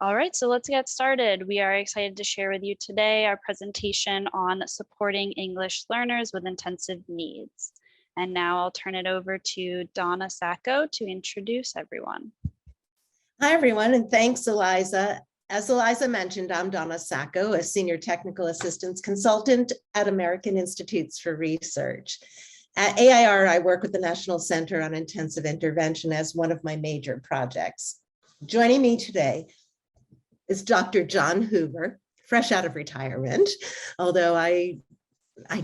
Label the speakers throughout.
Speaker 1: All right, so let's get started. We are excited to share with you today our presentation on supporting English learners with intensive needs. And now I'll turn it over to Donna Sacco to introduce everyone.
Speaker 2: Hi, everyone, and thanks, Eliza. As Eliza mentioned, I'm Donna Sacco, a Senior Technical Assistance Consultant at American Institutes for Research. At AIR, I work with the National Center on Intensive Intervention as one of my major projects. Joining me today is Dr. John Hoover, fresh out of retirement, although I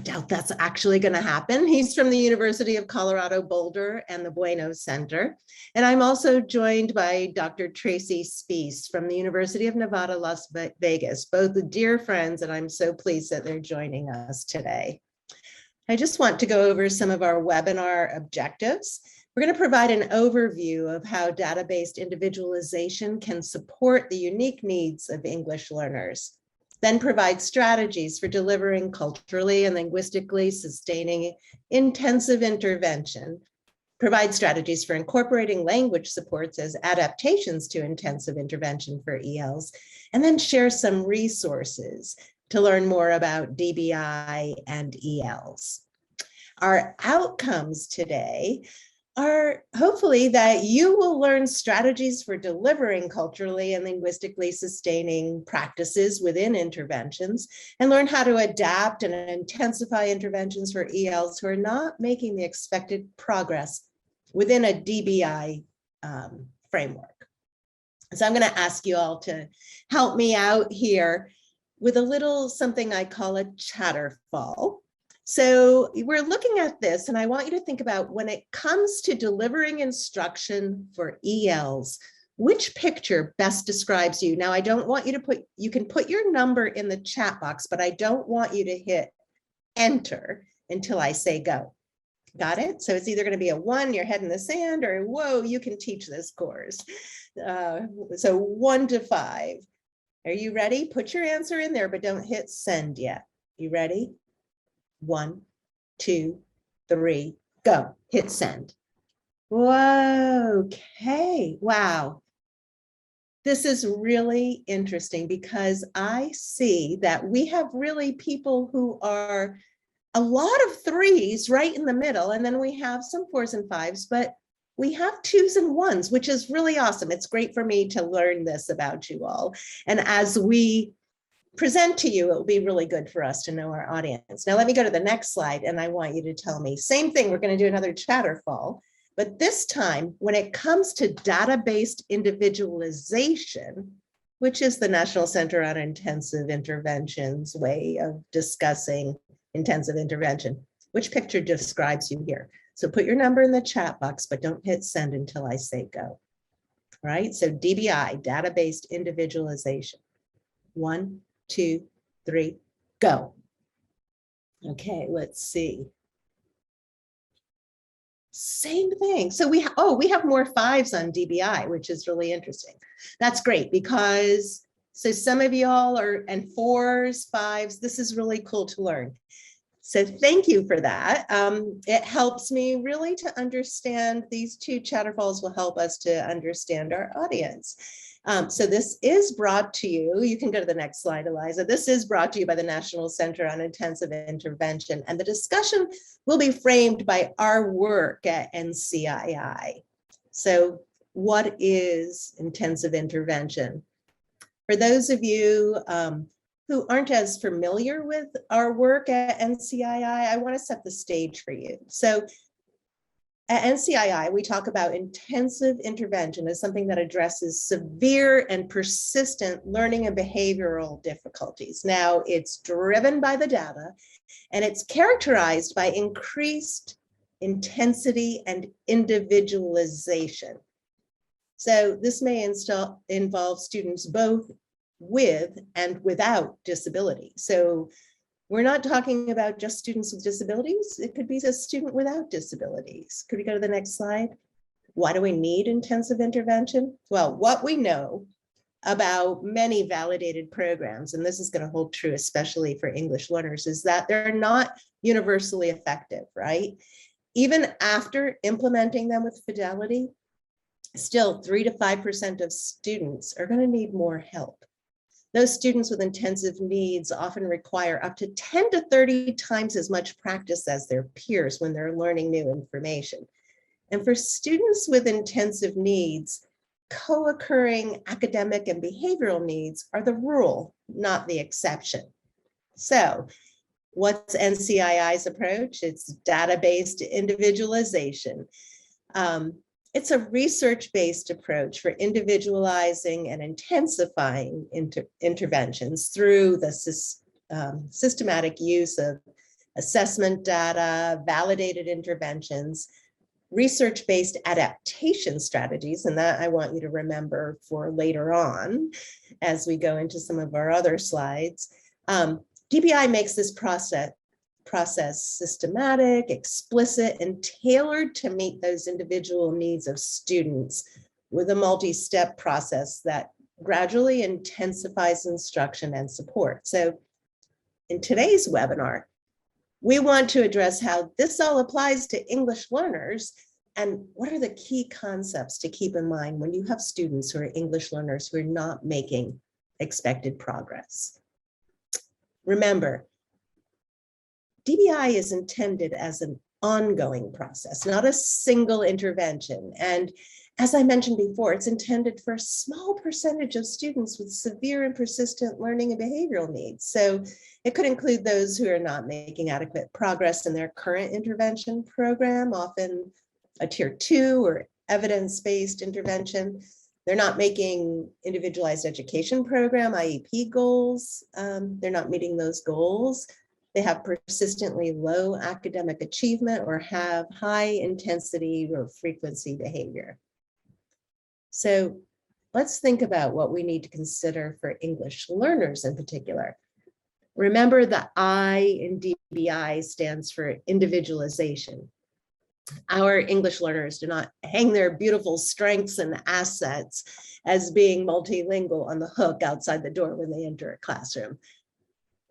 Speaker 2: doubt that's actually going to happen. He's from the University of Colorado Boulder and the Bueno Center. And I'm also joined by Dr. Tracy Spies from the University of Nevada, Las Vegas, both dear friends, and I'm so pleased that they're joining us today. I just want to go over some of our webinar objectives. We're going to provide an overview of how data-based individualization can support the unique needs of English learners, then provide strategies for delivering culturally and linguistically sustaining intensive intervention, provide strategies for incorporating language supports as adaptations to intensive intervention for ELs, and then share some resources to learn more about DBI and ELs. Our outcomes today are hopefully that you will learn strategies for delivering culturally and linguistically sustaining practices within interventions and learn how to adapt and intensify interventions for ELs who are not making the expected progress within a DBI framework. So I'm going to ask you all to help me out here with a little something I call a chatterfall. So we're looking at this, and I want you to think about when it comes to delivering instruction for ELs, which picture best describes you? Now, I don't want you to you can put your number in the chat box, but I don't want you to hit enter until I say go. Got it? So it's either going to be a 1, your head in the sand, or whoa, you can teach this course. So 1 to 5. Are you ready? Put your answer in there, but don't hit send yet. You ready? 1, 2, 3, go. Hit send. Whoa, okay. Wow. This is really interesting because I see that we have really people who are a lot of 3s right in the middle, and then we have some 4s and 5s, but we have 2s and 1s, which is really awesome. It's great for me to learn this about you all. And as we present to you, it will be really good for us to know our audience. Now, let me go to the next slide, and I want you to tell me, same thing, we're going to do another chatterfall, but this time, when it comes to data-based individualization, which is the National Center on Intensive Intervention's way of discussing intensive intervention, which picture describes you here? So put your number in the chat box, but don't hit send until I say go. All right, so DBI, data-based individualization. 1, 2, 3, go. Okay, let's see. Same thing. So we have more 5s on DBI, which is really interesting. That's great because so some of y'all are and 4s, 5s. This is really cool to learn. So thank you for that. It helps me really to understand. These 2 chatterfalls will help us to understand our audience. So this is brought to you. You can go to the next slide, Eliza. This is brought to you by the National Center on Intensive Intervention, and the discussion will be framed by our work at NCII. So what is intensive intervention? For those of you who aren't as familiar with our work at NCII, I want to set the stage for you. So at NCII, we talk about intensive intervention as something that addresses severe and persistent learning and behavioral difficulties. Now, it's driven by the data, and it's characterized by increased intensity and individualization. So this may involve students both with and without disability. So we're not talking about just students with disabilities. It could be a student without disabilities. Could we go to the next slide? Why do we need intensive intervention? Well, what we know about many validated programs, and this is going to hold true especially for English learners, is that they're not universally effective, right? Even after implementing them with fidelity, still 3 to 5% of students are going to need more help. Those students with intensive needs often require up to 10 to 30 times as much practice as their peers when they're learning new information. And for students with intensive needs, co-occurring academic and behavioral needs are the rule, not the exception. So what's NCII's approach? It's data-based individualization. It's a research-based approach for individualizing and intensifying interventions through the systematic use of assessment data, validated interventions, research-based adaptation strategies, and that I want you to remember for later on as we go into some of our other slides. DBI makes this process systematic, explicit, and tailored to meet those individual needs of students with a multi-step process that gradually intensifies instruction and support. So in today's webinar, we want to address how this all applies to English learners and what are the key concepts to keep in mind when you have students who are English learners who are not making expected progress. Remember, DBI is intended as an ongoing process, not a single intervention. And as I mentioned before, it's intended for a small percentage of students with severe and persistent learning and behavioral needs. So it could include those who are not making adequate progress in their current intervention program, often a tier 2 or evidence-based intervention. They're not making individualized education program, IEP goals. They're not meeting those goals. They have persistently low academic achievement or have high intensity or frequency behavior. So let's think about what we need to consider for English learners in particular. Remember the I in DBI stands for individualization. Our English learners do not hang their beautiful strengths and assets as being multilingual on the hook outside the door when they enter a classroom.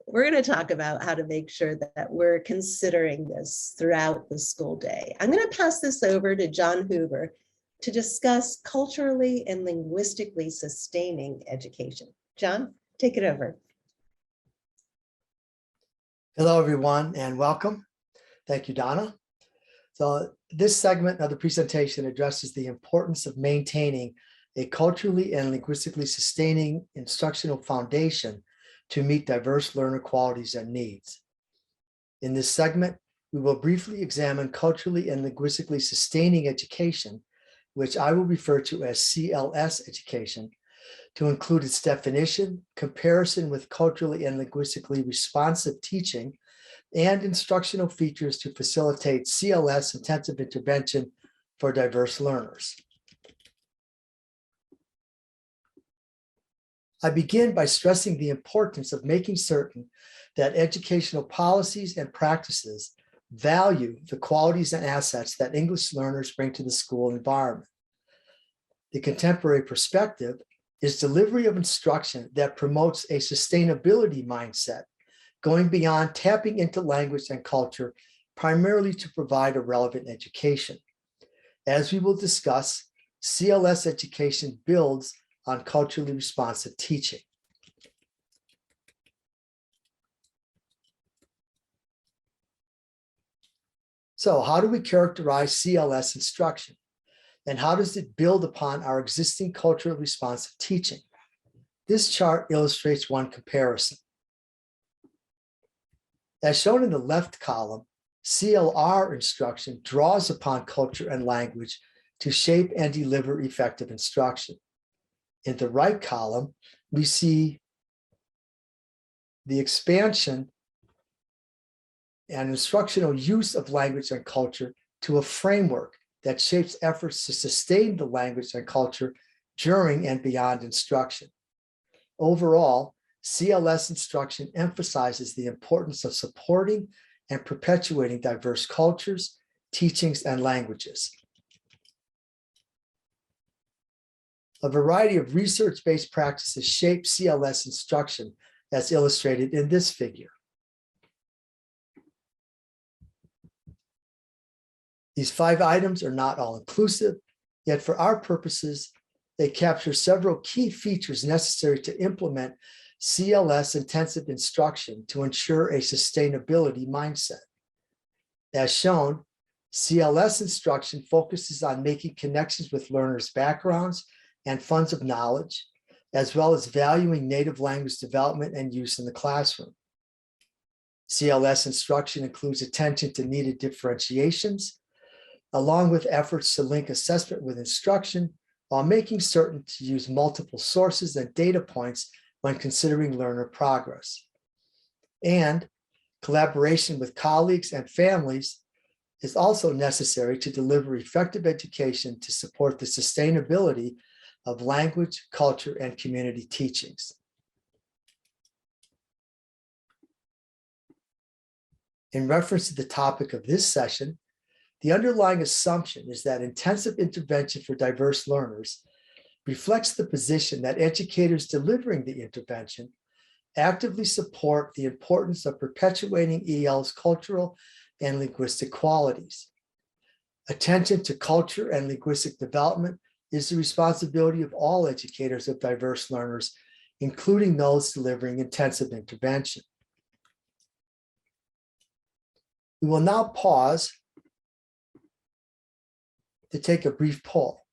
Speaker 2: We're going to talk about how to make sure that we're considering this throughout the school day. I'm going to pass this over to John Hoover to discuss culturally and linguistically sustaining education. John, take it over.
Speaker 3: Hello, everyone, and welcome. Thank you, Donna. So this segment of the presentation addresses the importance of maintaining a culturally and linguistically sustaining instructional foundation to meet diverse learner qualities and needs. In this segment, we will briefly examine culturally and linguistically sustaining education, which I will refer to as CLS education, to include its definition, comparison with culturally and linguistically responsive teaching, and instructional features to facilitate CLS intensive intervention for diverse learners. I begin by stressing the importance of making certain that educational policies and practices value the qualities and assets that English learners bring to the school environment. The contemporary perspective is delivery of instruction that promotes a sustainability mindset, going beyond tapping into language and culture primarily to provide a relevant education. As we will discuss, CLS education builds on culturally responsive teaching. So how do we characterize CLS instruction? And how does it build upon our existing culturally responsive teaching? This chart illustrates one comparison. As shown in the left column, CLR instruction draws upon culture and language to shape and deliver effective instruction. In the right column, we see the expansion and instructional use of language and culture to a framework that shapes efforts to sustain the language and culture during and beyond instruction. Overall, CLS instruction emphasizes the importance of supporting and perpetuating diverse cultures, teachings, and languages. A variety of research-based practices shape CLS instruction, as illustrated in this figure. These 5 items are not all inclusive, Yet for our purposes, they capture several key features necessary to implement CLS intensive instruction to ensure a sustainability mindset. As shown, CLS instruction focuses on making connections with learners' backgrounds and funds of knowledge, as well as valuing native language development and use in the classroom. CLS instruction includes attention to needed differentiations, along with efforts to link assessment with instruction, while making certain to use multiple sources and data points when considering learner progress. And collaboration with colleagues and families is also necessary to deliver effective education to support the sustainability of language, culture, and community teachings. In reference to the topic of this session, the underlying assumption is that intensive intervention for diverse learners reflects the position that educators delivering the intervention actively support the importance of perpetuating EL's cultural and linguistic qualities. Attention to culture and linguistic development is the responsibility of all educators of diverse learners, including those delivering intensive intervention. We will now pause to take a brief poll.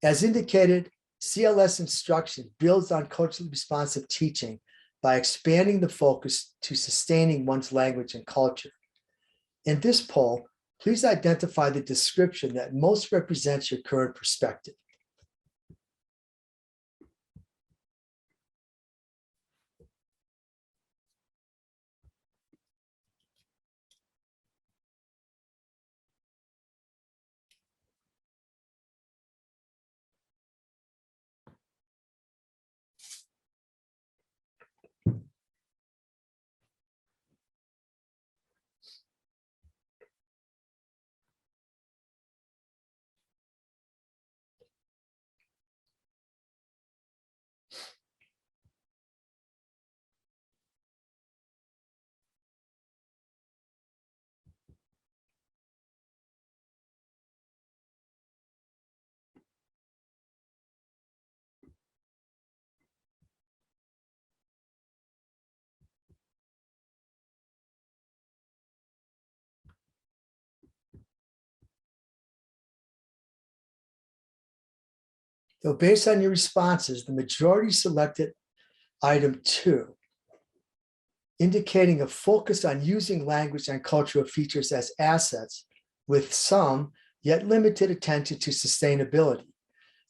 Speaker 3: As indicated, CLS instruction builds on culturally responsive teaching by expanding the focus to sustaining one's language and culture. In this poll, please identify the description that most represents your current perspective. So based on your responses, the majority selected item 2, indicating a focus on using language and cultural features as assets with some, yet limited attention to sustainability,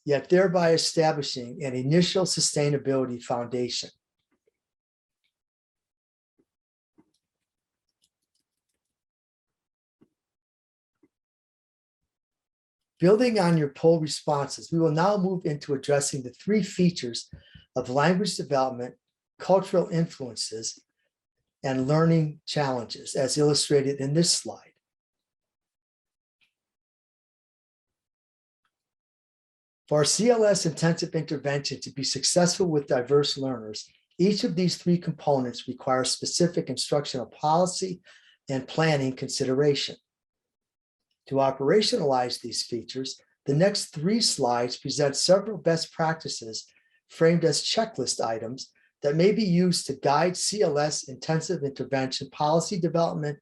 Speaker 3: yet thereby establishing an initial sustainability foundation. Building on your poll responses, we will now move into addressing the 3 features of language development, cultural influences, and learning challenges as illustrated in this slide. For CLS intensive intervention to be successful with diverse learners, each of these 3 components requires specific instructional policy and planning consideration. To operationalize these features, the next 3 slides present several best practices framed as checklist items that may be used to guide CLS intensive intervention policy development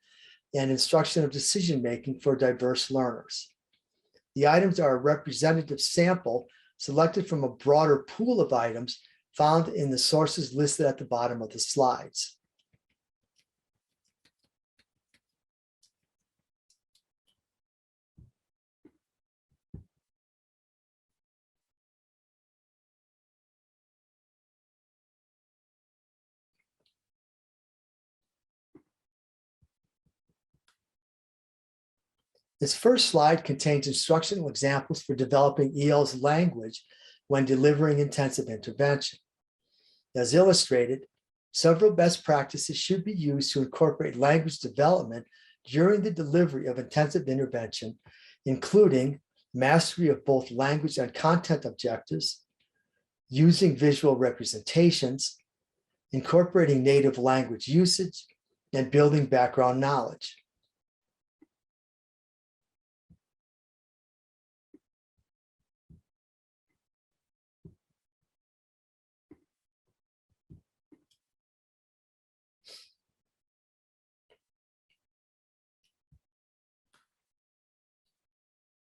Speaker 3: and instruction of decision-making for diverse learners. The items are a representative sample selected from a broader pool of items found in the sources listed at the bottom of the slides. This first slide contains instructional examples for developing EL's language when delivering intensive intervention. As illustrated, several best practices should be used to incorporate language development during the delivery of intensive intervention, including mastery of both language and content objectives, using visual representations, incorporating native language usage, and building background knowledge.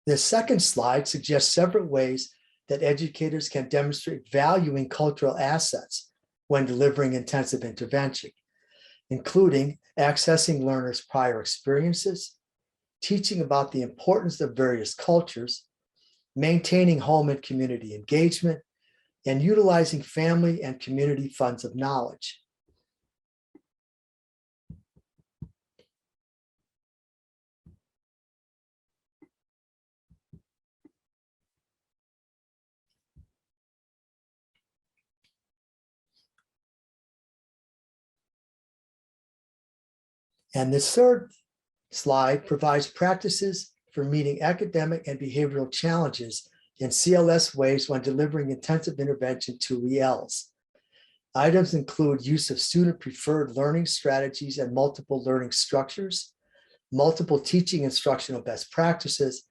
Speaker 3: The second slide suggests several ways that educators can demonstrate valuing cultural assets when delivering intensive intervention, including accessing learners' prior experiences, teaching about the importance of various cultures, maintaining home and community engagement, and utilizing family and community funds of knowledge. And this third slide provides practices for meeting academic and behavioral challenges in CLS ways when delivering intensive intervention to ELs. Items include use of student-preferred learning strategies and multiple learning structures, multiple teaching instructional best practices,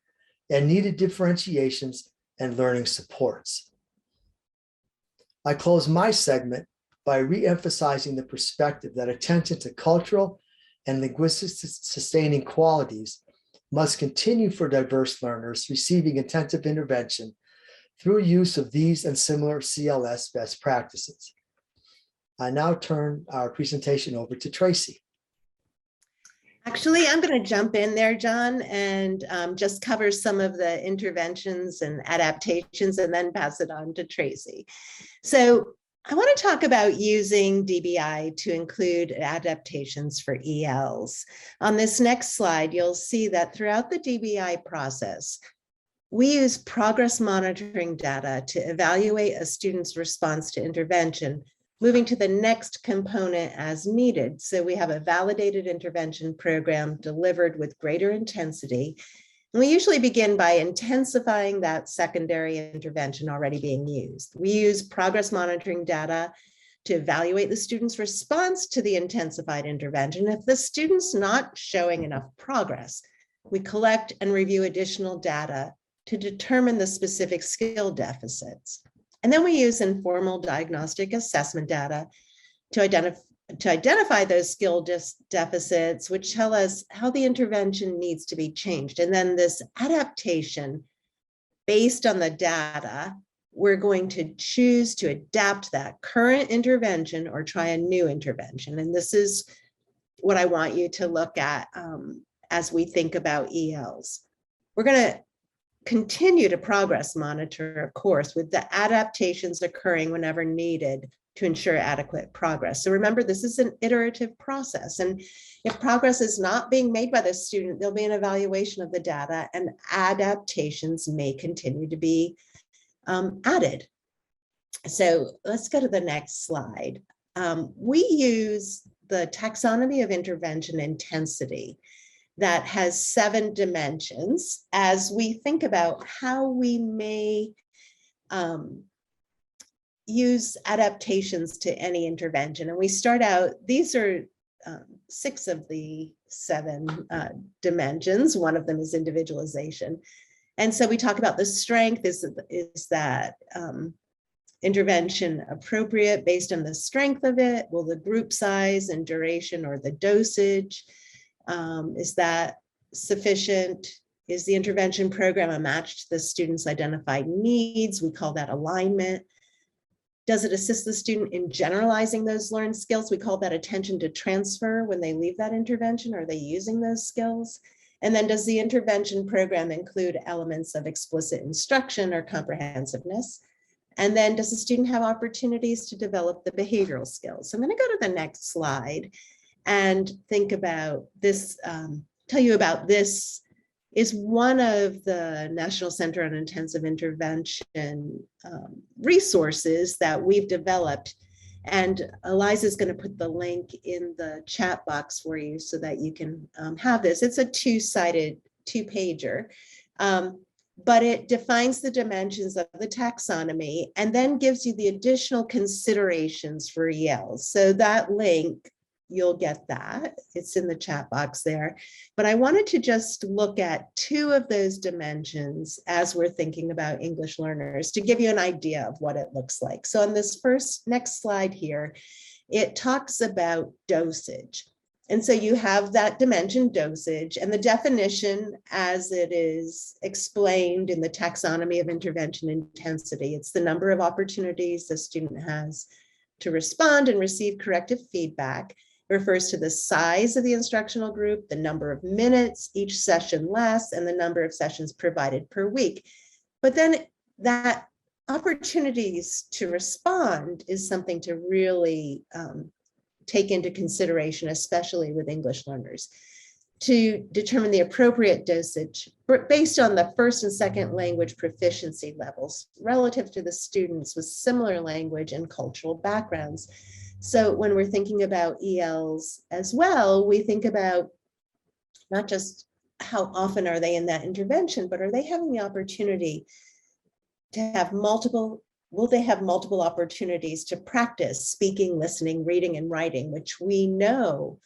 Speaker 3: and needed differentiations and learning supports. I close my segment by re-emphasizing the perspective that attention to cultural and linguistic sustaining qualities must continue for diverse learners receiving intensive intervention through use of these and similar CLS best practices. I now turn our presentation over to Tracy.
Speaker 2: Actually, I'm going to jump in there, John, and just cover some of the interventions and adaptations and then pass it on to Tracy. So I want to talk about using DBI to include adaptations for ELs. On this next slide, you'll see that throughout the DBI process, we use progress monitoring data to evaluate a student's response to intervention, moving to the next component as needed. So we have a validated intervention program delivered with greater intensity. And we usually begin by intensifying that secondary intervention already being used. We use progress monitoring data to evaluate the student's response to the intensified intervention. If the student's not showing enough progress, we collect and review additional data to determine the specific skill deficits. And then we use informal diagnostic assessment data to identify those skill deficits, which tell us how the intervention needs to be changed. And then this adaptation, based on the data, we're going to choose to adapt that current intervention or try a new intervention. And this is what I want you to look at as we think about ELs. We're going to continue to progress monitor, of course, with the adaptations occurring whenever needed to ensure adequate progress. So remember, this is an iterative process. And if progress is not being made by the student, there'll be an evaluation of the data and adaptations may continue to be added. So let's go to the next slide. We use the taxonomy of intervention intensity that has 7 dimensions as we think about how we may use adaptations to any intervention. And we start out, these are 6 of the 7 dimensions. One of them is individualization. And so we talk about the strength, is that intervention appropriate based on the strength of it? Will the group size and duration or the dosage, is that sufficient? Is the intervention program a match to the student's identified needs? We call that alignment. Does it assist the student in generalizing those learned skills? We call that attention to transfer when they leave that intervention. Are they using those skills? And then does the intervention program include elements of explicit instruction or comprehensiveness? And then does the student have opportunities to develop the behavioral skills? So I'm going to go to the next slide and think about this, tell you about this is one of the National Center on Intensive Intervention resources that we've developed. And Eliza is going to put the link in the chat box for you so that you can have this. It's a 2-sided, 2-pager, but it defines the dimensions of the taxonomy and then gives you the additional considerations for ELs. So that link, you'll get that. It's in the chat box there. But I wanted to just look at 2 of those dimensions as we're thinking about English learners to give you an idea of what it looks like. So on this next slide here, it talks about dosage. And so you have that dimension dosage and the definition as it is explained in the taxonomy of intervention intensity. It's the number of opportunities the student has to respond and receive corrective feedback. It refers to the size of the instructional group, the number of minutes each session lasts, and the number of sessions provided per week. But then that opportunities to respond is something to really take into consideration, especially with English learners, to determine the appropriate dosage based on the first and second language proficiency levels relative to the students with similar language and cultural backgrounds. So when we're thinking about ELs as well, we think about not just how often are they in that intervention, but are they having the opportunity to have will they have multiple opportunities to practice speaking, listening, reading, and writing, which we know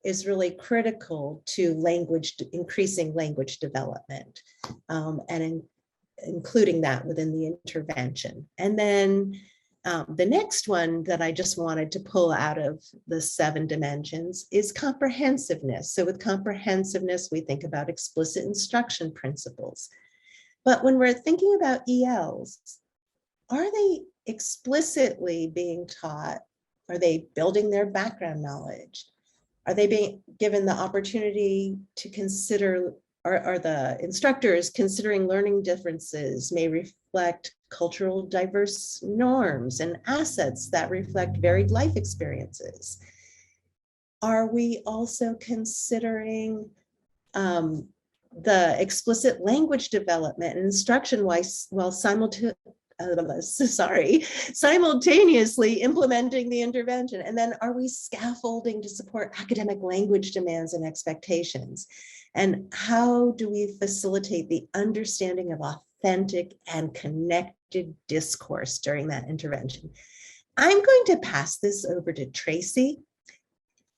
Speaker 2: is really critical to increasing language development, and including that within the intervention. And then the next one that I just wanted to pull out of the 7 dimensions is comprehensiveness. So with comprehensiveness, we think about explicit instruction principles. But when we're thinking about ELs, are they explicitly being taught? Are they building their background knowledge? Are they being given the opportunity to consider, are the instructors considering learning differences may reflect cultural diverse norms and assets that reflect varied life experiences? Are we also considering the explicit language development and instruction while simultaneously implementing the intervention? And then are we scaffolding to support academic language demands and expectations? And how do we facilitate the understanding of authentic and connected discourse during that intervention? I'm going to pass this over to Tracy,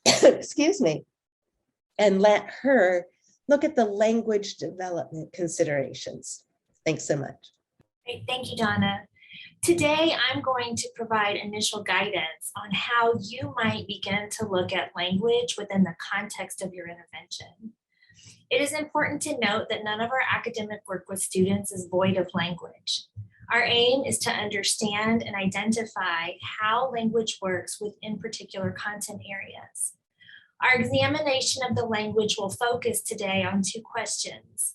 Speaker 2: excuse me, and let her look at the language development considerations. Thanks so much.
Speaker 4: Great, thank you, Donna. Today, I'm going to provide initial guidance on how you might begin to look at language within the context of your intervention. It is important to note that none of our academic work with students is void of language. Our aim is to understand and identify how language works within particular content areas. Our examination of the language will focus today on 2 questions.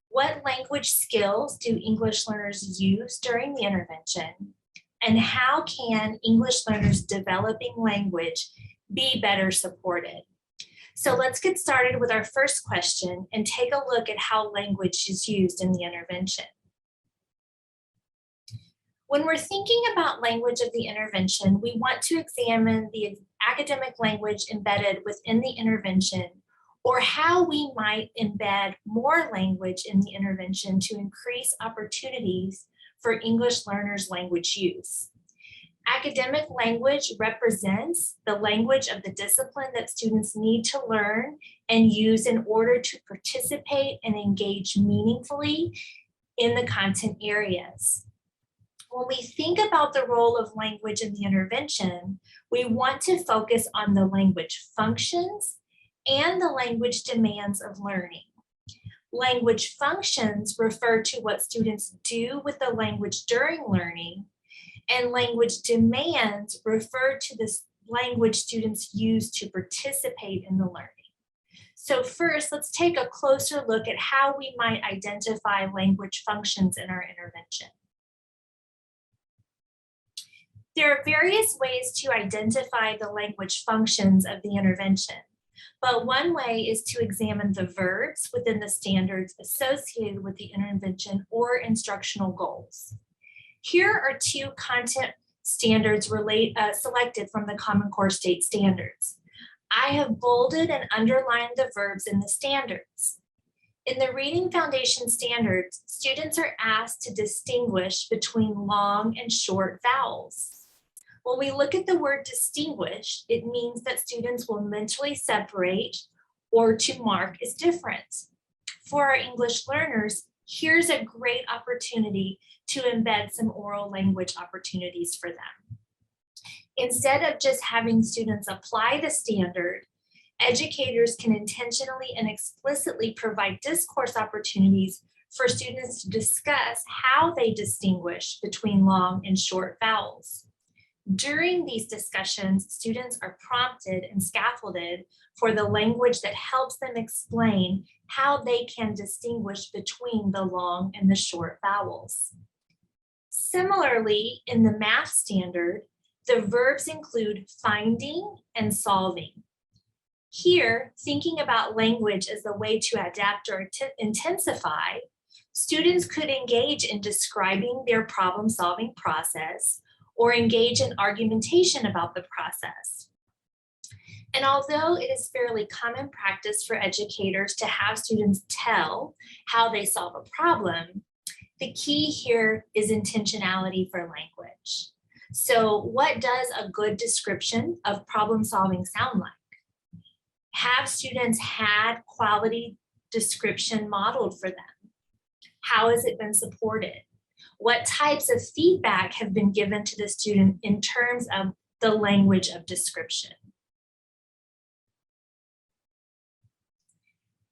Speaker 4: What language skills do English learners use during the intervention? And how can English learners developing language be better supported? So let's get started with our first question and take a look at how language is used in the intervention. When we're thinking about language of the intervention, we want to examine the academic language embedded within the intervention, or how we might embed more language in the intervention to increase opportunities for English learners' language use. Academic language represents the language of the discipline that students need to learn and use in order to participate and engage meaningfully in the content areas. When we think about the role of language in the intervention, we want to focus on the language functions and the language demands of learning. Language functions refer to what students do with the language during learning, and language demands refer to the language students use to participate in the learning. So first, let's take a closer look at how we might identify language functions in our intervention. There are various ways to identify the language functions of the intervention, but one way is to examine the verbs within the standards associated with the intervention or instructional goals. Here are 2 content standards selected from the Common Core State Standards. I have bolded and underlined the verbs in the standards. In the Reading Foundation Standards, students are asked to distinguish between long and short vowels. When we look at the word distinguish, it means that students will mentally separate or to mark as different. For our English learners, here's a great opportunity to embed some oral language opportunities for them. Instead of just having students apply the standard, educators can intentionally and explicitly provide discourse opportunities for students to discuss how they distinguish between long and short vowels. During these discussions, students are prompted and scaffolded for the language that helps them explain how they can distinguish between the long and the short vowels. Similarly, in the math standard, the verbs include finding and solving. Here, thinking about language as the way to adapt or intensify, students could engage in describing their problem-solving process or engage in argumentation about the process. And although it is fairly common practice for educators to have students tell how they solve a problem, the key here is intentionality for language. So what does a good description of problem solving sound like? Have students had quality description modeled for them? How has it been supported? What types of feedback have been given to the student in terms of the language of description?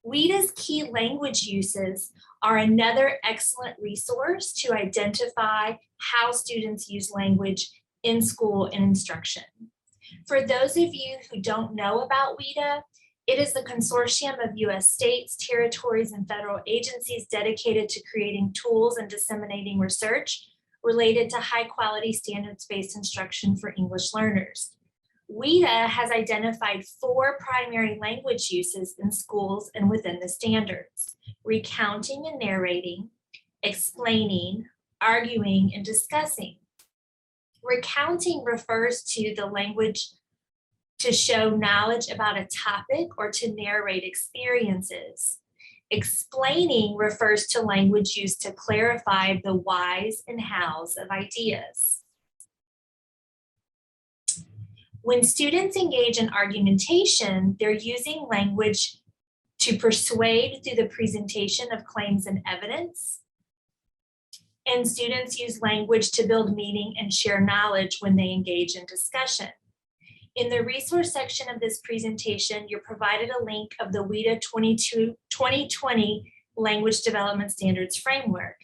Speaker 4: WIDA's key language uses are another excellent resource to identify how students use language in school and instruction. For those of you who don't know about WIDA, it is the consortium of US states, territories, and federal agencies dedicated to creating tools and disseminating research related to high-quality standards-based instruction for English learners. WIDA has identified 4 primary language uses in schools and within the standards: recounting and narrating, explaining, arguing, and discussing. Recounting refers to the language to show knowledge about a topic or to narrate experiences. Explaining refers to language used to clarify the whys and hows of ideas. When students engage in argumentation, they're using language to persuade through the presentation of claims and evidence. And students use language to build meaning and share knowledge when they engage in discussion. In the resource section of this presentation, you're provided a link of the WIDA 2020 Language Development Standards Framework.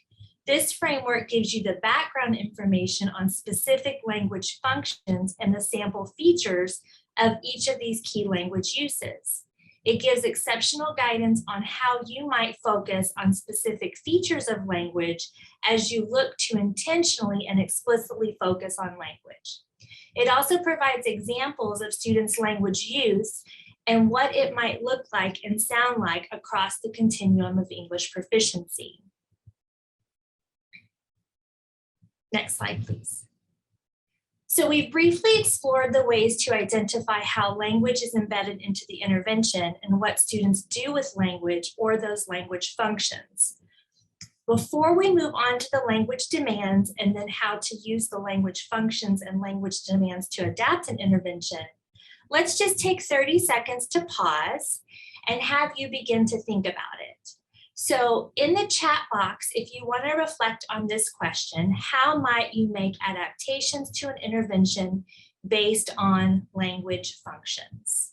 Speaker 4: This framework gives you the background information on specific language functions and the sample features of each of these key language uses. It gives exceptional guidance on how you might focus on specific features of language as you look to intentionally and explicitly focus on language. It also provides examples of students' language use and what it might look like and sound like across the continuum of English proficiency. Next slide, please. So we've briefly explored the ways to identify how language is embedded into the intervention and what students do with language or those language functions. Before we move on to the language demands and then how to use the language functions and language demands to adapt an intervention, let's just take 30 seconds to pause and have you begin to think about it. So in the chat box, if you want to reflect on this question, how might you make adaptations to an intervention based on language functions?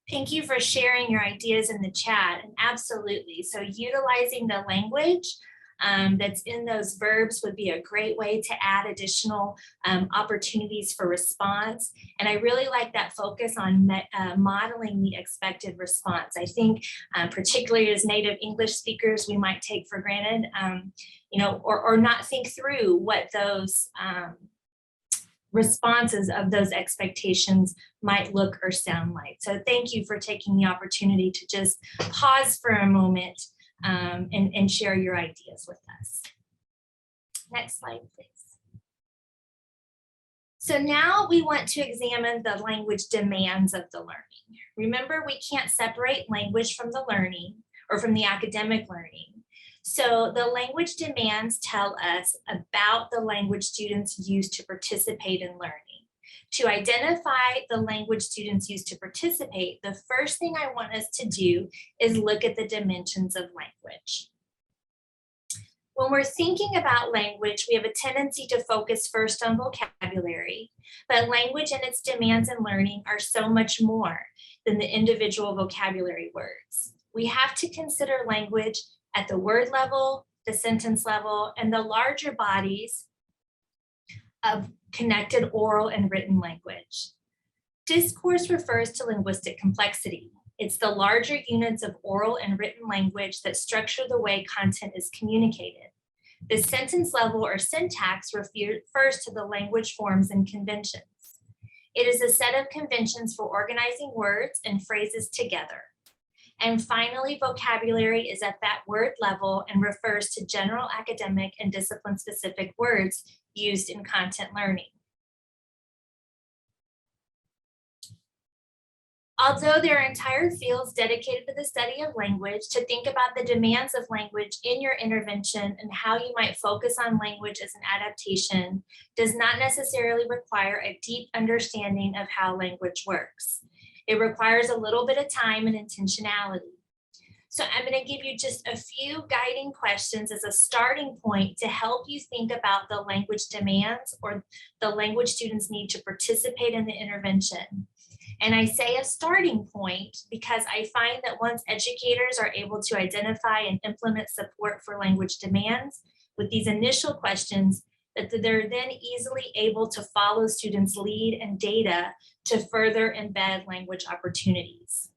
Speaker 4: Thank you for sharing your ideas in the chat, and absolutely. So utilizing the language that's in those verbs would be a great way to add additional opportunities for response. And I really like that focus on modeling the expected response. I think particularly as native English speakers, we might take for granted, or not think through what those responses of those expectations might look or sound like. So thank you for taking the opportunity to just pause for a moment and share your ideas with us. Next slide, please. So now we want to examine the language demands of the learning. Remember, we can't separate language from the learning or from the academic learning. So the language demands tell us about the language students use to participate in learning. To identify the language students use to participate, the first thing I want us to do is look at the dimensions of language. When we're thinking about language, we have a tendency to focus first on vocabulary, but language and its demands in learning are so much more than the individual vocabulary words. We have to consider language at the word level, the sentence level, and the larger bodies of connected oral and written language. Discourse refers to linguistic complexity. It's the larger units of oral and written language that structure the way content is communicated. The sentence level or syntax refers to the language forms and conventions. It is a set of conventions for organizing words and phrases together. And finally, vocabulary is at that word level and refers to general academic and discipline-specific words used in content learning. Although there are entire fields dedicated to the study of language, to think about the demands of language in your intervention and how you might focus on language as an adaptation does not necessarily require a deep understanding of how language works. It requires a little bit of time and intentionality. So I'm going to give you just a few guiding questions as a starting point to help you think about the language demands or the language students need to participate in the intervention. And I say a starting point because I find that once educators are able to identify and implement support for language demands with these initial questions, that they're then easily able to follow students' lead and data to further embed language opportunities.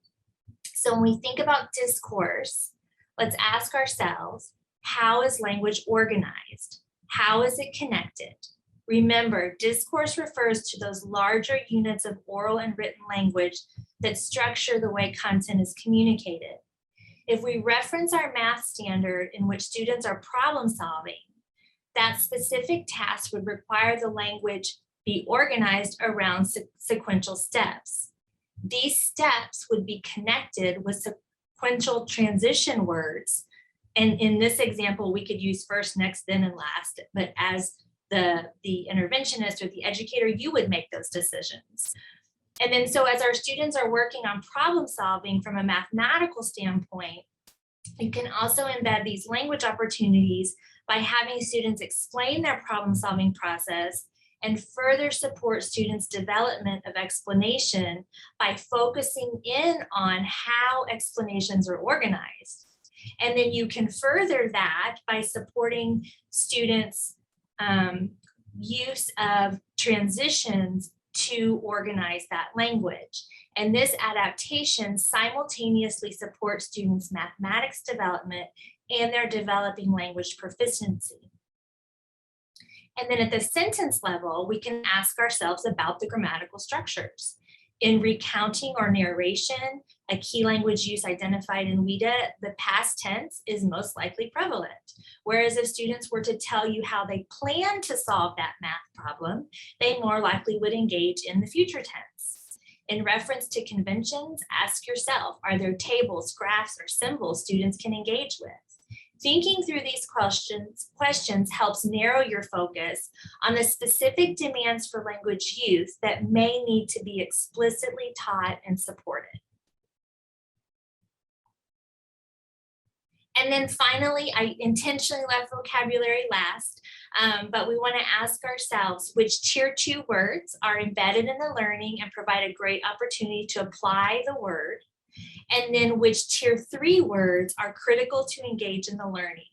Speaker 4: So when we think about discourse, let's ask ourselves, how is language organized? How is it connected? Remember, discourse refers to those larger units of oral and written language that structure the way content is communicated. If we reference our math standard in which students are problem solving, that specific task would require the language be organized around sequential steps. These steps would be connected with sequential transition words. And in this example, we could use first, next, then, and last, but as the interventionist or the educator, you would make those decisions. And then so as our students are working on problem solving from a mathematical standpoint, you can also embed these language opportunities by having students explain their problem solving process and further support students' development of explanation by focusing in on how explanations are organized. And then you can further that by supporting students' use of transitions to organize that language. And this adaptation simultaneously supports students' mathematics development and their developing language proficiency. And then at the sentence level, we can ask ourselves about the grammatical structures. In recounting or narration, a key language use identified in WIDA, the past tense is most likely prevalent. Whereas if students were to tell you how they plan to solve that math problem, they more likely would engage in the future tense. In reference to conventions, ask yourself, are there tables, graphs, or symbols students can engage with? Thinking through these questions helps narrow your focus on the specific demands for language use that may need to be explicitly taught and supported. And then finally, I intentionally left vocabulary last, but we want to ask ourselves which tier 2 words are embedded in the learning and provide a great opportunity to apply the word. And then which tier 3 words are critical to engage in the learning.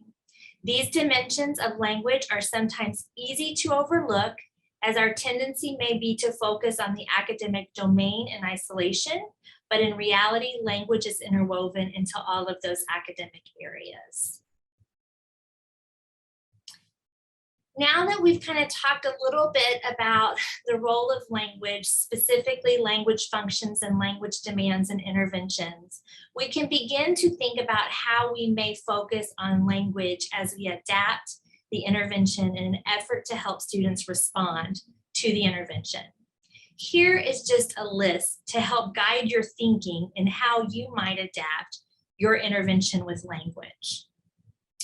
Speaker 4: These dimensions of language are sometimes easy to overlook, as our tendency may be to focus on the academic domain in isolation, but in reality, language is interwoven into all of those academic areas. Now that we've kind of talked a little bit about the role of language, specifically language functions and language demands and interventions, we can begin to think about how we may focus on language as we adapt the intervention in an effort to help students respond to the intervention. Here is just a list to help guide your thinking in how you might adapt your intervention with language.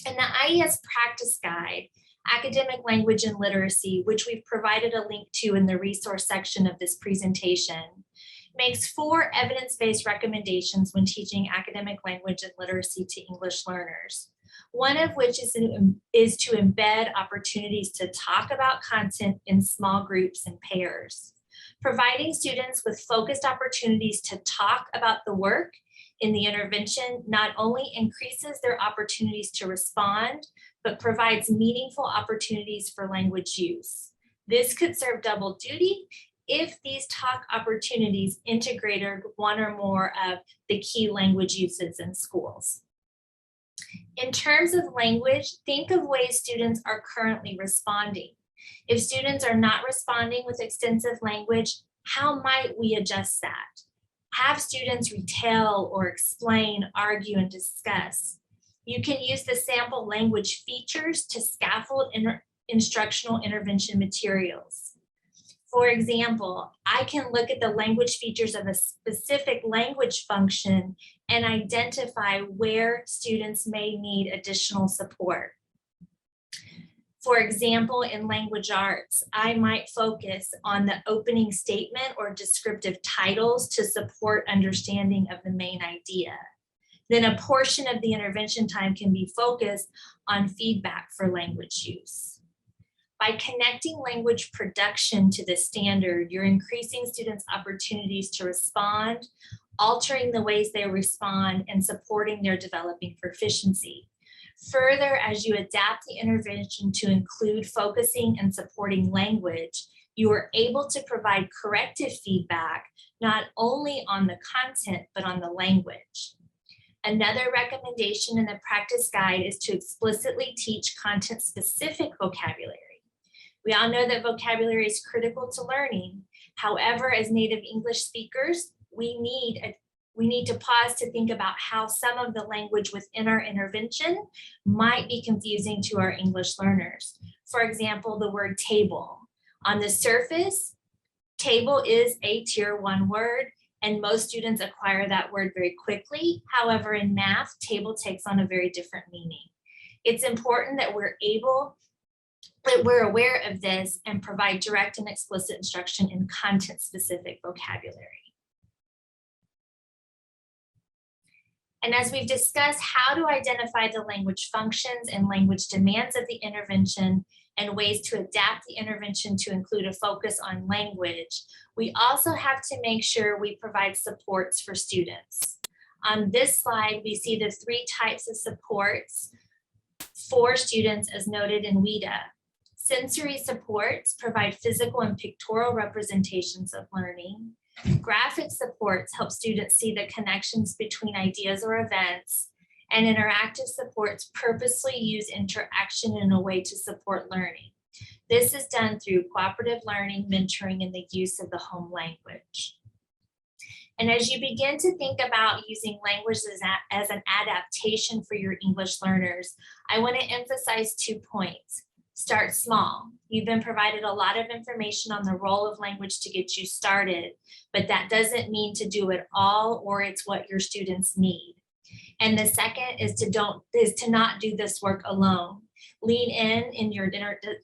Speaker 4: In the IES Practice Guide, Academic Language and Literacy, which we've provided a link to in the resource section of this presentation, makes 4 evidence-based recommendations when teaching academic language and literacy to English learners. One of which is to embed opportunities to talk about content in small groups and pairs. Providing students with focused opportunities to talk about the work in the intervention not only increases their opportunities to respond, but provides meaningful opportunities for language use. This could serve double duty if these talk opportunities integrated one or more of the key language uses in schools. In terms of language, think of ways students are currently responding. If students are not responding with extensive language, how might we adjust that? Have students retell or explain, argue, and discuss. You can use the sample language features to scaffold instructional intervention materials. For example, I can look at the language features of a specific language function and identify where students may need additional support. For example, in language arts, I might focus on the opening statement or descriptive titles to support understanding of the main idea. Then a portion of the intervention time can be focused on feedback for language use. By connecting language production to the standard, you're increasing students' opportunities to respond, altering the ways they respond, and supporting their developing proficiency. Further, as you adapt the intervention to include focusing and supporting language, you are able to provide corrective feedback, not only on the content, but on the language. Another recommendation in the practice guide is to explicitly teach content-specific vocabulary. We all know that vocabulary is critical to learning. However, as native English speakers, we need to pause to think about how some of the language within our intervention might be confusing to our English learners. For example, the word table. On the surface, table is a tier 1 word, and most students acquire that word very quickly. However, in math, table takes on a very different meaning. It's important that we're aware of this and provide direct and explicit instruction in content-specific vocabulary. And as we've discussed how to identify the language functions and language demands of the intervention and ways to adapt the intervention to include a focus on language, we also have to make sure we provide supports for students. On this slide, we see the 3 types of supports for students as noted in WIDA. Sensory supports provide physical and pictorial representations of learning. Graphic supports help students see the connections between ideas or events, and interactive supports purposely use interaction in a way to support learning. This is done through cooperative learning, mentoring, and the use of the home language. And as you begin to think about using language as an adaptation for your English learners, I want to emphasize 2 points. Start small. You've been provided a lot of information on the role of language to get you started, but that doesn't mean to do it all or it's what your students need. And the second is to not do this work alone. Lean in your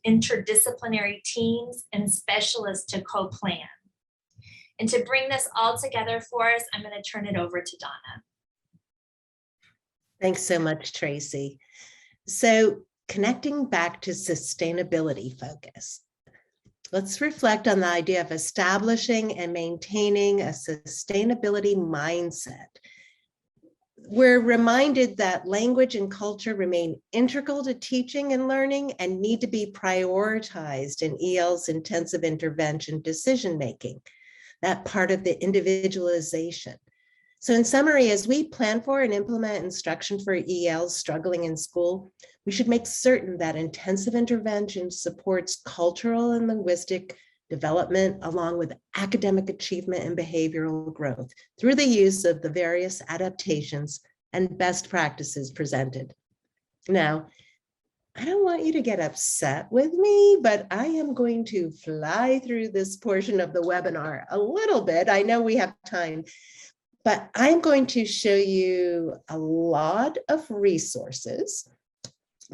Speaker 4: interdisciplinary teams and specialists to co-plan. And to bring this all together for us, I'm going to turn it over to Donna.
Speaker 2: Thanks so much, Tracy. So connecting back to sustainability focus, let's reflect on the idea of establishing and maintaining a sustainability mindset. we're reminded that language and culture remain integral to teaching and learning and need to be prioritized in EL's intensive intervention decision-making, that part of the individualization. So in summary, as we plan for and implement instruction for ELs struggling in school, we should make certain that intensive intervention supports cultural and linguistic development along with academic achievement and behavioral growth through the use of the various adaptations and best practices presented. Now, I don't want you to get upset with me, but I am going to fly through this portion of the webinar a little bit. I know we have time, but I'm going to show you a lot of resources,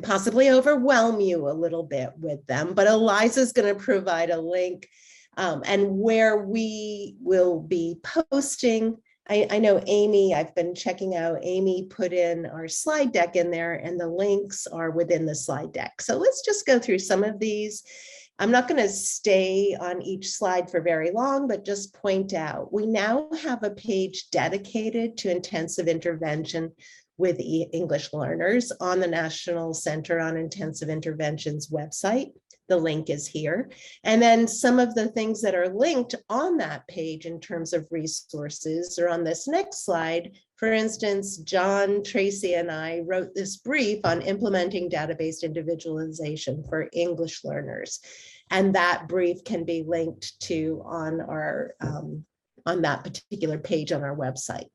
Speaker 2: possibly overwhelm you a little bit with them, but Eliza's going to provide a link and where we will be posting. I know Amy, I've been checking out, Amy put in our slide deck in there and the links are within the slide deck. So let's just go through some of these. I'm not going to stay on each slide for very long, but just point out, we now have a page dedicated to intensive intervention with English learners on the National Center on Intensive Intervention's website. The link is here. And then some of the things that are linked on that page in terms of resources are on this next slide. For instance, John, Tracy, and I wrote this brief on implementing database individualization for English learners. And that brief can be linked to on our on that particular page on our website.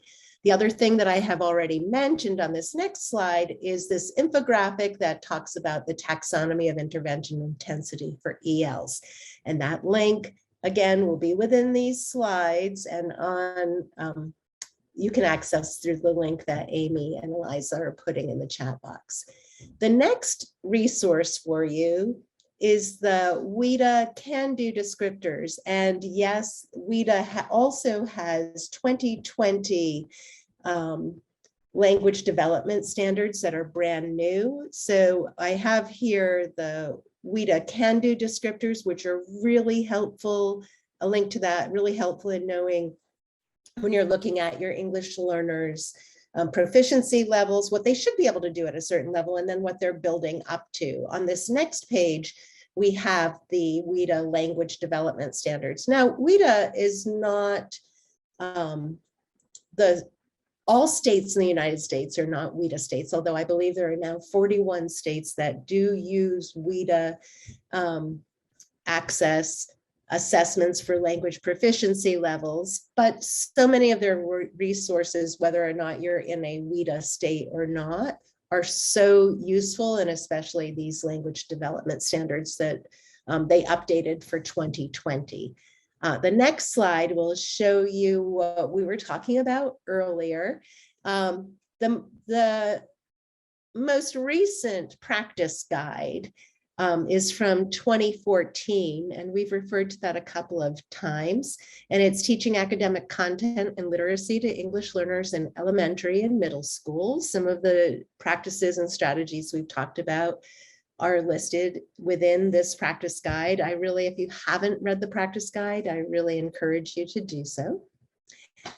Speaker 2: The other thing that I have already mentioned on this next slide is this infographic that talks about the taxonomy of intervention intensity for ELs. And that link, again, will be within these slides and on, you can access through the link that Amy and Eliza are putting in the chat box. The next resource for you is the WIDA can-do descriptors. And yes, WIDA also has 2020 language development standards that are brand new. So I have here the WIDA can-do descriptors, which are really helpful. A link to that, really helpful in knowing when you're looking at your English learners' proficiency levels, what they should be able to do at a certain level, and then what they're building up to. On this next page, we have the WIDA language development standards. Now, WIDA is not all states in the United States are not WIDA states, although I believe there are now 41 states that do use WIDA access assessments for language proficiency levels, but so many of their resources, whether or not you're in a WIDA state or not, are so useful, and especially these language development standards that they updated for 2020. The next slide will show you what we were talking about earlier. The most recent practice guide is from 2014, and we've referred to that a couple of times, and it's teaching academic content and literacy to English learners in elementary and middle schools. Some of the practices and strategies we've talked about are listed within this practice guide. If you haven't read the practice guide, I really encourage you to do so.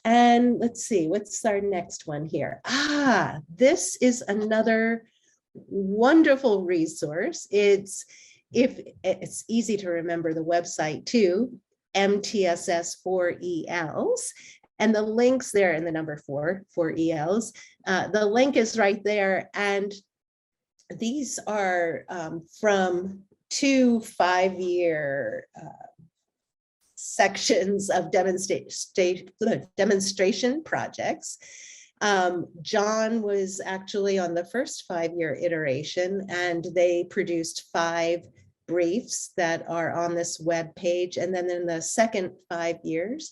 Speaker 2: And let's see, what's our next one here? This is another wonderful resource. It's easy to remember the website too, MTSS for ELs, and the links there in the number 4 for ELs. The link is right there, and these are from 2 5-year sections of demonstration projects. John was actually on the first 5-year iteration, and they produced 5 briefs that are on this web page. And then in the second 5 years,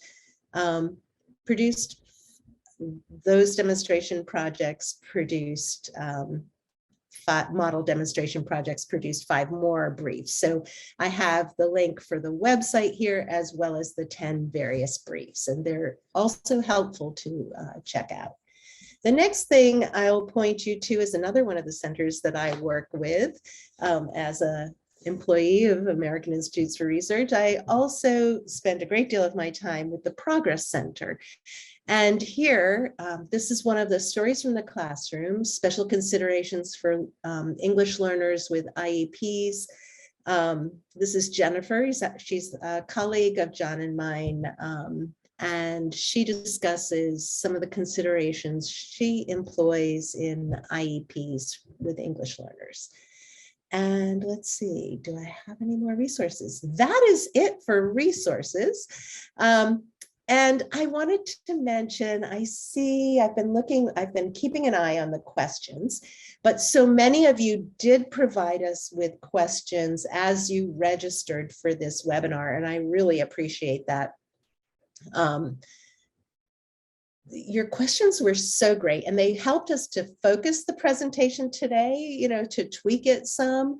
Speaker 2: produced those demonstration projects produced model demonstration projects produced 5 more briefs. So I have the link for the website here, as well as the 10 various briefs, and they're also helpful to check out. The next thing I'll point you to is another one of the centers that I work with as a employee of American Institutes for Research, I also spend a great deal of my time with the Progress Center. And here, this is one of the stories from the classroom, special considerations for English learners with IEPs. This is Jennifer. She's a colleague of John and mine. And she discusses some of the considerations she employs in IEPs with English learners. And let's see, do I have any more resources? That is it for resources. And I wanted to mention, I see I've been keeping an eye on the questions, but so many of you did provide us with questions as you registered for this webinar, and I really appreciate that. Your questions were so great, and they helped us to focus the presentation today, to tweak it some,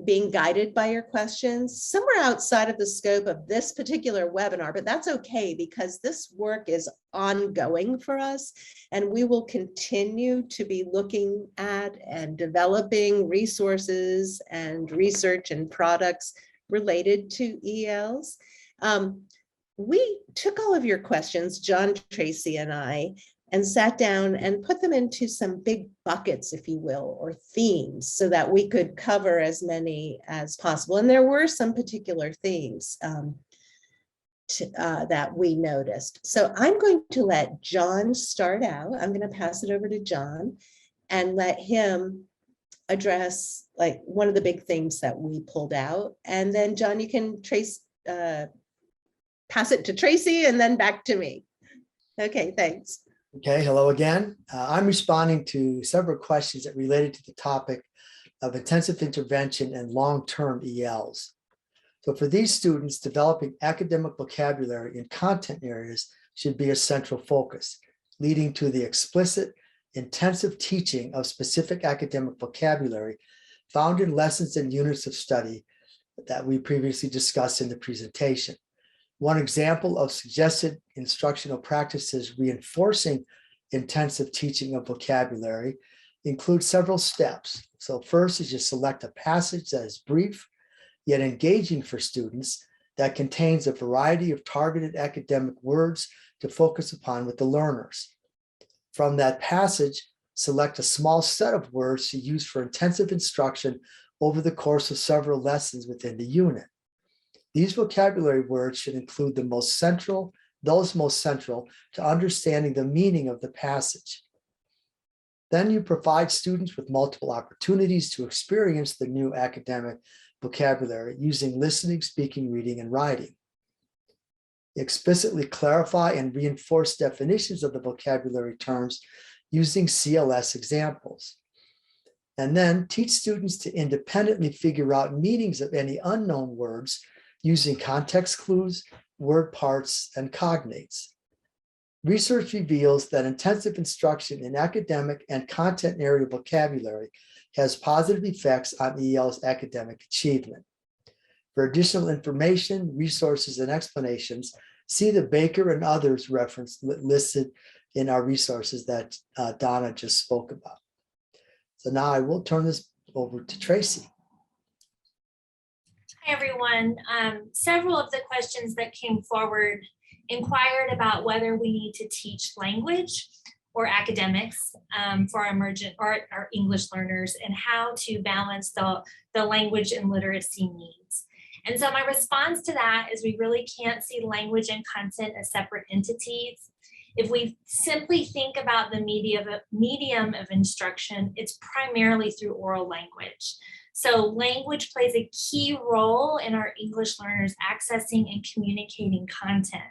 Speaker 2: being guided by your questions. Some are outside of the scope of this particular webinar, but that's okay because this work is ongoing for us, and we will continue to be looking at and developing resources and research and products related to ELs. We took all of your questions, John, Tracy, and I, and sat down and put them into some big buckets, if you will, or themes, so that we could cover as many as possible. And there were some particular themes that we noticed. So I'm going to let John start out. I'm going to pass it over to John and let him address like one of the big themes that we pulled out. And then John, you can pass it to Tracy and then back to me. Okay, thanks.
Speaker 3: Okay, hello again. I'm responding to several questions that related to the topic of intensive intervention and long-term ELs. So for these students, developing academic vocabulary in content areas should be a central focus, leading to the explicit, intensive teaching of specific academic vocabulary found in lessons and units of study that we previously discussed in the presentation. One example of suggested instructional practices reinforcing intensive teaching of vocabulary includes several steps. So first is you select a passage that is brief, yet engaging for students, that contains a variety of targeted academic words to focus upon with the learners. From that passage, select a small set of words to use for intensive instruction over the course of several lessons within the unit. These vocabulary words should include those most central to understanding the meaning of the passage. Then you provide students with multiple opportunities to experience the new academic vocabulary using listening, speaking, reading, and writing. Explicitly clarify and reinforce definitions of the vocabulary terms using CLS examples. And then teach students to independently figure out meanings of any unknown words using context clues, word parts, and cognates. Research reveals that intensive instruction in academic and content area vocabulary has positive effects on EL's academic achievement. For additional information, resources, and explanations, see the Baker and others reference listed in our resources that Donna just spoke about. So now I will turn this over to Tracy.
Speaker 4: Hi, everyone. Several of the questions that came forward inquired about whether we need to teach language or academics for our emergent or our English learners, and how to balance the language and literacy needs. And so my response to that is we really can't see language and content as separate entities. If we simply think about the medium of instruction, it's primarily through oral language. So language plays a key role in our English learners accessing and communicating content.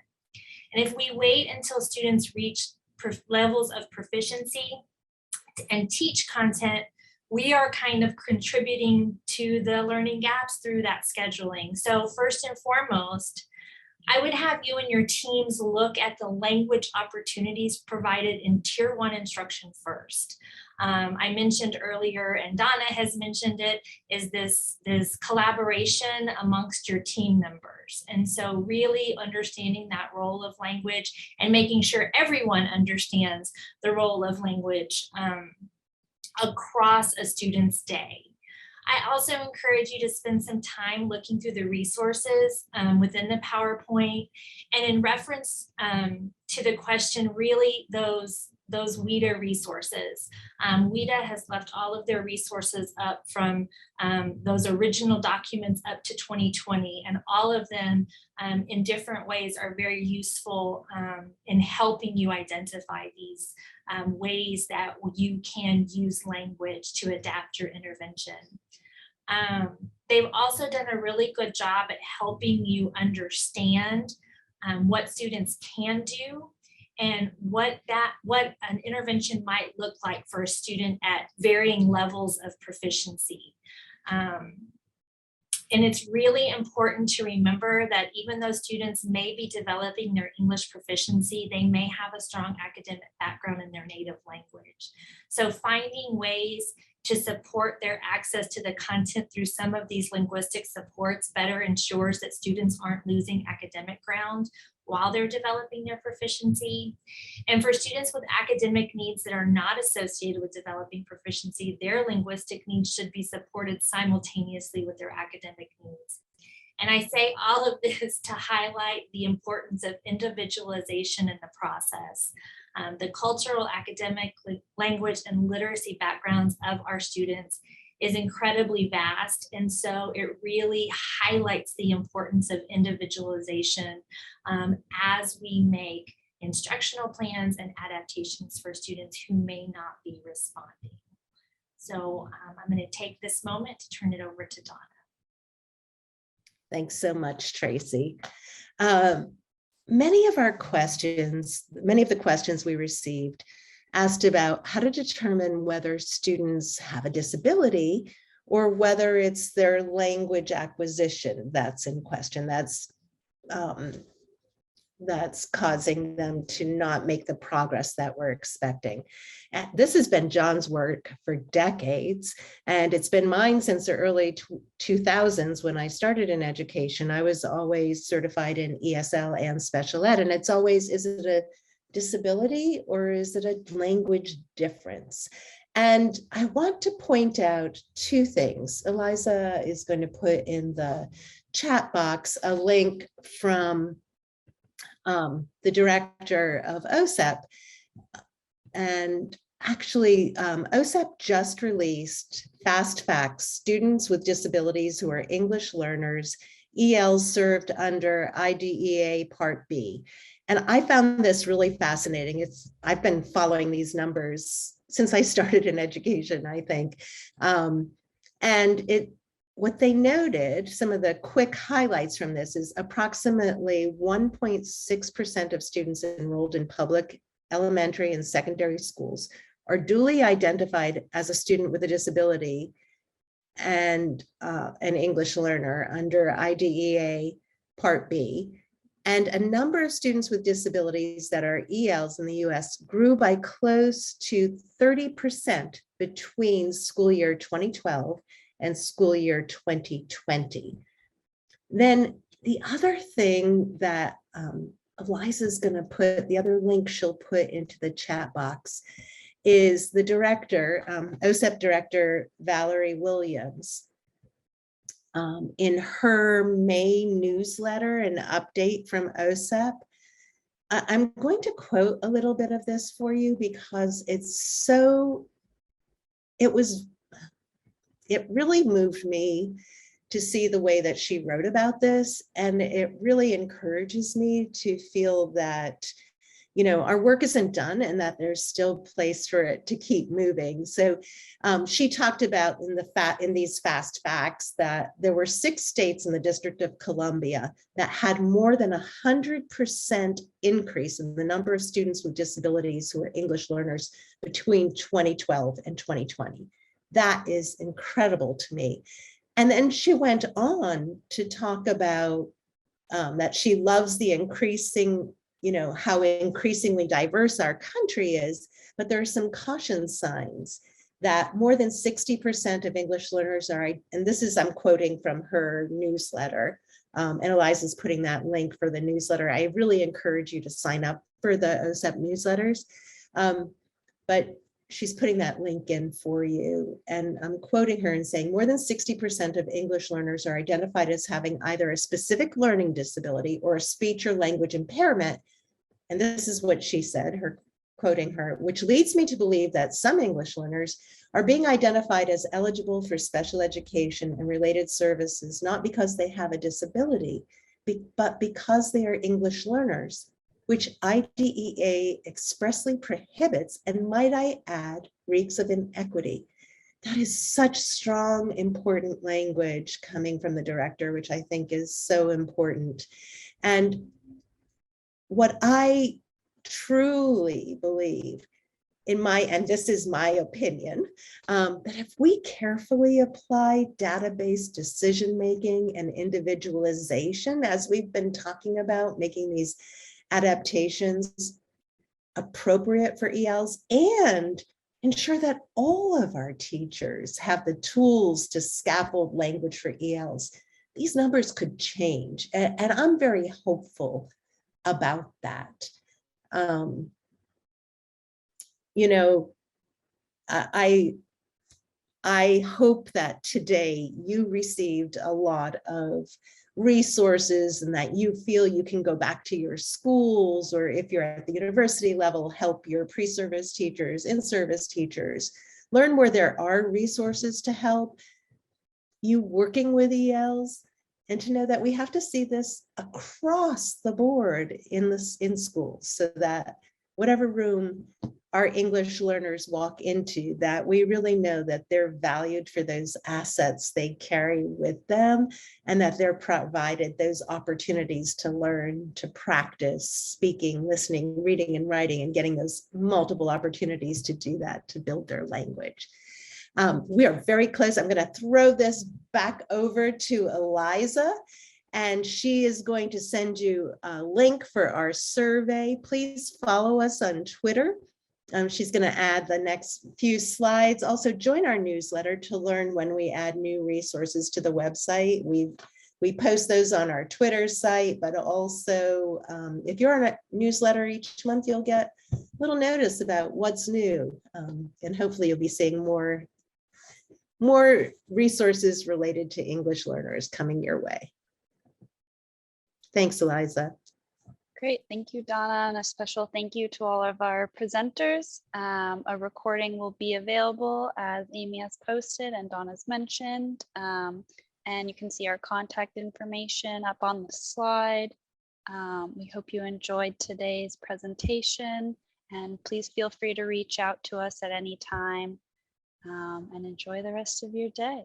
Speaker 4: And if we wait until students reach levels of proficiency and teach content, we are kind of contributing to the learning gaps through that scheduling. So first and foremost, I would have you and your teams look at the language opportunities provided in Tier 1 instruction first. I mentioned earlier, and Donna has mentioned it, is this collaboration amongst your team members. And so really understanding that role of language and making sure everyone understands the role of language across a student's day. I also encourage you to spend some time looking through the resources within the PowerPoint, and in reference to the question, really those WIDA resources. WIDA has left all of their resources up from those original documents up to 2020, and all of them in different ways are very useful in helping you identify these ways that you can use language to adapt your intervention. They've also done a really good job at helping you understand what students can do and what an intervention might look like for a student at varying levels of proficiency. And it's really important to remember that even though students may be developing their English proficiency, they may have a strong academic background in their native language. So finding ways to support their access to the content through some of these linguistic supports better ensures that students aren't losing academic ground while they're developing their proficiency. And for students with academic needs that are not associated with developing proficiency, their linguistic needs should be supported simultaneously with their academic needs. And I say all of this to highlight the importance of individualization in the process. The cultural, academic, language, and literacy backgrounds of our students is incredibly vast. And so it really highlights the importance of individualization as we make instructional plans and adaptations for students who may not be responding. So I'm going to take this moment to turn it over to Donna.
Speaker 2: Thanks so much, Tracy. Many of the questions we received asked about how to determine whether students have a disability or whether it's their language acquisition that's in question, that's causing them to not make the progress that we're expecting. And this has been John's work for decades, and it's been mine since the early 2000s when I started in education. I was always certified in ESL and special ed, and it's always, is it a disability or is it a language difference? And I want to point out two things. Eliza is going to put in the chat box a link from the director of OSEP. And actually, OSEP just released Fast Facts, Students with Disabilities Who are English Learners, ELs Served Under IDEA Part B. And I found this really fascinating. I've been following these numbers since I started in education, I think. What they noted, some of the quick highlights from this is approximately 1.6% of students enrolled in public elementary and secondary schools are duly identified as a student with a disability and an English learner under IDEA Part B. And a number of students with disabilities that are ELs in the US grew by close to 30% between school year 2012 and school year 2020. Then the other thing that Eliza's going to put, the other link she'll put into the chat box, is the director, OSEP director, Valerie Williams. In her May newsletter, an update from OSEP, I'm going to quote a little bit of this for you because it really moved me to see the way that she wrote about this. And it really encourages me to feel that, you know, our work isn't done and that there's still place for it to keep moving. So she talked about in these fast facts that there were 6 states in the District of Columbia that had more than 100% increase in the number of students with disabilities who are English learners between 2012 and 2020. That is incredible to me. And then she went on to talk about that she loves the increasing, you know, how increasingly diverse our country is, but there are some caution signs that more than 60% of English learners are, and this is, I'm quoting from her newsletter, and Eliza's putting that link for the newsletter. I really encourage you to sign up for the OSEP newsletters. But she's putting that link in for you. And I'm quoting her and saying, more than 60% of English learners are identified as having either a specific learning disability or a speech or language impairment. And this is what she said, quoting her, which leads me to believe that some English learners are being identified as eligible for special education and related services, not because they have a disability, but because they are English learners, which IDEA expressly prohibits, and might I add, reeks of inequity. That is such strong, important language coming from the director, which I think is so important. And what I truly believe and this is my opinion, that if we carefully apply database decision-making and individualization, as we've been talking about, making these adaptations appropriate for ELs, and ensure that all of our teachers have the tools to scaffold language for ELs, these numbers could change. And I'm very hopeful about that. You know, I hope that today you received a lot of resources and that you feel you can go back to your schools, or if you're at the university level, help your pre-service teachers, in-service teachers, learn where there are resources to help you working with ELs, and to know that we have to see this across the board in schools, so that whatever room our English learners walk into, that we really know that they're valued for those assets they carry with them, and that they're provided those opportunities to learn, to practice speaking, listening, reading, and writing, and getting those multiple opportunities to do that, to build their language. We are very close. I'm going to throw this back over to Eliza, and she is going to send you a link for our survey. Please follow us on Twitter. She's going to add the next few slides. Also, join our newsletter to learn when we add new resources to the website. We post those on our Twitter site, but also if you're on a newsletter each month, you'll get a little notice about what's new. And hopefully you'll be seeing more resources related to English learners coming your way. Thanks, Eliza.
Speaker 1: Great, thank you, Donna, and a special thank you to all of our presenters. A recording will be available, as Amy has posted and Donna's mentioned, and you can see our contact information up on the slide. We hope you enjoyed today's presentation, and please feel free to reach out to us at any time, and enjoy the rest of your day.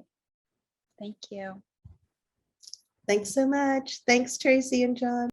Speaker 1: Thank you.
Speaker 2: Thanks so much. Thanks, Tracy and John.